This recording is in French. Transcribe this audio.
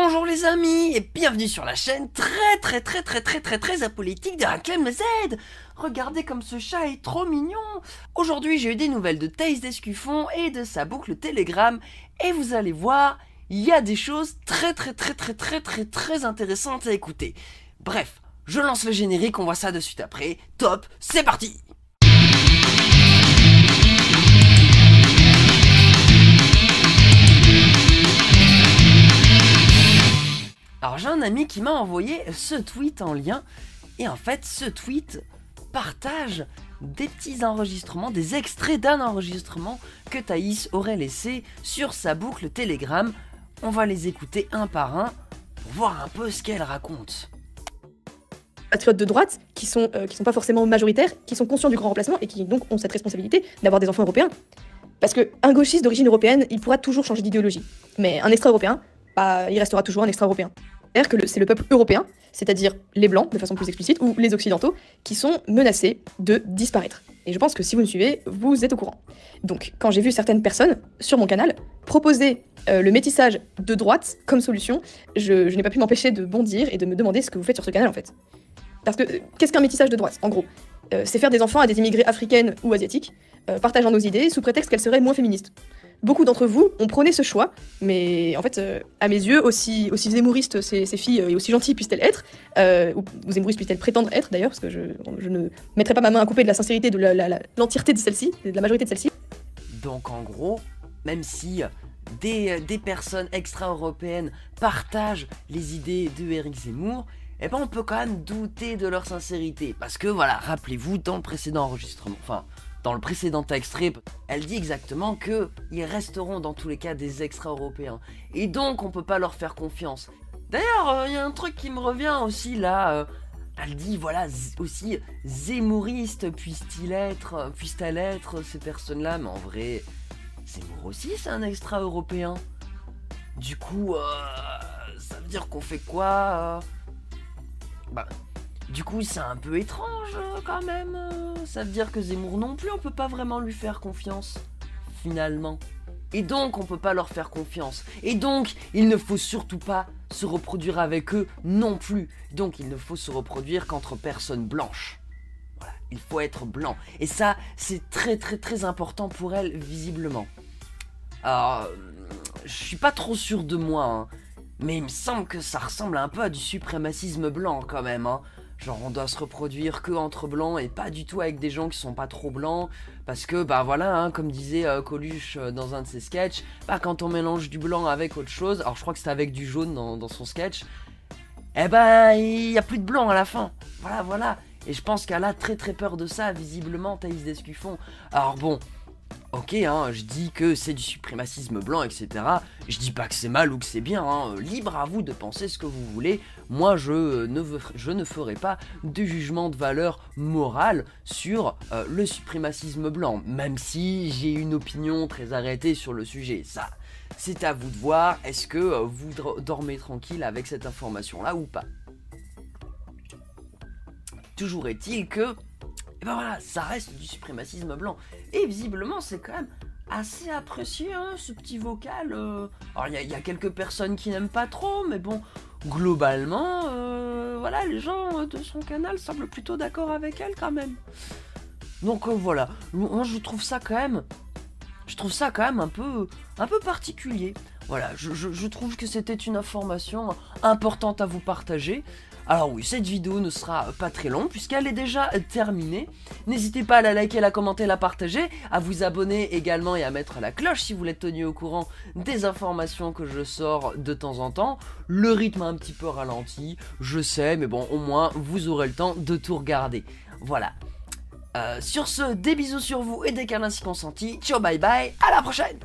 Bonjour les amis et bienvenue sur la chaîne très apolitique de Reclaim Z. Regardez comme ce chat est trop mignon. Aujourd'hui j'ai eu des nouvelles de Thaïs Descuffon et de sa boucle Telegram et vous allez voir, il y a des choses très intéressantes à écouter. Bref, je lance le générique, on voit ça de suite après. Top, c'est parti. Alors j'ai un ami qui m'a envoyé ce tweet en lien, et en fait ce tweet partage des petits enregistrements, des extraits d'un enregistrement que Thaïs aurait laissé sur sa boucle Telegram. On va les écouter un par un pour voir un peu ce qu'elle raconte. Patriotes de droite qui sont pas forcément majoritaires, qui sont conscients du grand remplacement et qui donc ont cette responsabilité d'avoir des enfants européens. Parce qu'un gauchiste d'origine européenne, il pourra toujours changer d'idéologie. Mais un extra-européen, il restera toujours un extra-européen. C'est-à-dire que c'est le peuple européen, c'est-à-dire les blancs, de façon plus explicite, ou les occidentaux, qui sont menacés de disparaître. Et je pense que si vous me suivez, vous êtes au courant. Donc, quand j'ai vu certaines personnes, sur mon canal, proposer le métissage de droite comme solution, je n'ai pas pu m'empêcher de bondir et de me demander ce que vous faites sur ce canal, en fait. Parce que, qu'est-ce qu'un métissage de droite, en gros ? C'est faire des enfants à des immigrés africaines ou asiatiques, partageant nos idées, sous prétexte qu'elles seraient moins féministes. Beaucoup d'entre vous ont prôné ce choix, mais en fait, à mes yeux, aussi zemouristes ces filles et aussi gentilles puissent-elles être, ou zémouristes puissent-elles prétendre être d'ailleurs, parce que je ne mettrai pas ma main à couper de la sincérité de l'entièreté de celle-ci, de la majorité de celle-ci. Donc en gros, même si des personnes extra-européennes partagent les idées de Éric Zemmour, eh ben on peut quand même douter de leur sincérité, parce que voilà, rappelez-vous, dans le précédent enregistrement, dans le précédent extrait, elle dit exactement qu'ils resteront dans tous les cas des extra-européens. Et donc, on peut pas leur faire confiance. D'ailleurs, il y a un truc qui me revient aussi là. Elle dit, voilà, aussi, zémouriste puissent-elles être ces personnes-là. Mais en vrai, Zemmour aussi, c'est un extra-européen. Du coup, ça veut dire qu'on fait quoi Du coup, c'est un peu étrange quand même. Ça veut dire que Zemmour non plus, on peut pas vraiment lui faire confiance, finalement. Et donc, on peut pas leur faire confiance. Et donc, il ne faut surtout pas se reproduire avec eux non plus. Donc, il ne faut se reproduire qu'entre personnes blanches. Voilà, il faut être blanc. Et ça, c'est très important pour elle, visiblement. Alors, je suis pas trop sûr de moi, hein, mais il me semble que ça ressemble un peu à du suprémacisme blanc quand même, hein. Genre on doit se reproduire que entre blancs et pas du tout avec des gens qui sont pas trop blancs. Parce que voilà, hein, comme disait Coluche dans un de ses sketchs, quand on mélange du blanc avec autre chose, alors je crois que c'était avec du jaune dans son sketch, eh ben il y a plus de blanc à la fin. Voilà. Et je pense qu'elle a très peur de ça, visiblement, Thaïs Descuffon. Alors bon, ok, hein, je dis que c'est du suprémacisme blanc, etc. Je dis pas que c'est mal ou que c'est bien, hein. Libre à vous de penser ce que vous voulez. Moi, je ne ferai pas de jugement de valeur morale sur le suprémacisme blanc, même si j'ai une opinion très arrêtée sur le sujet. Ça, c'est à vous de voir. Est-ce que vous dormez tranquille avec cette information-là ou pas? Toujours est-il que et ben voilà, ça reste du suprémacisme blanc. Et visiblement, c'est quand même assez apprécié, hein, ce petit vocal. Alors, il y a quelques personnes qui n'aiment pas trop, mais bon, globalement, voilà, les gens de son canal semblent plutôt d'accord avec elle quand même. Donc voilà, moi je trouve ça quand même... un peu particulier. Voilà, je trouve que c'était une information importante à vous partager. Alors oui, cette vidéo ne sera pas très longue puisqu'elle est déjà terminée. N'hésitez pas à la liker, la commenter, la partager, à vous abonner également et à mettre la cloche si vous voulez être tenu au courant des informations que je sors de temps en temps. Le rythme a un petit peu ralenti, je sais, mais bon, au moins vous aurez le temps de tout regarder. Voilà. Sur ce, des bisous sur vous et des câlins si consentis. Ciao, bye bye, à la prochaine!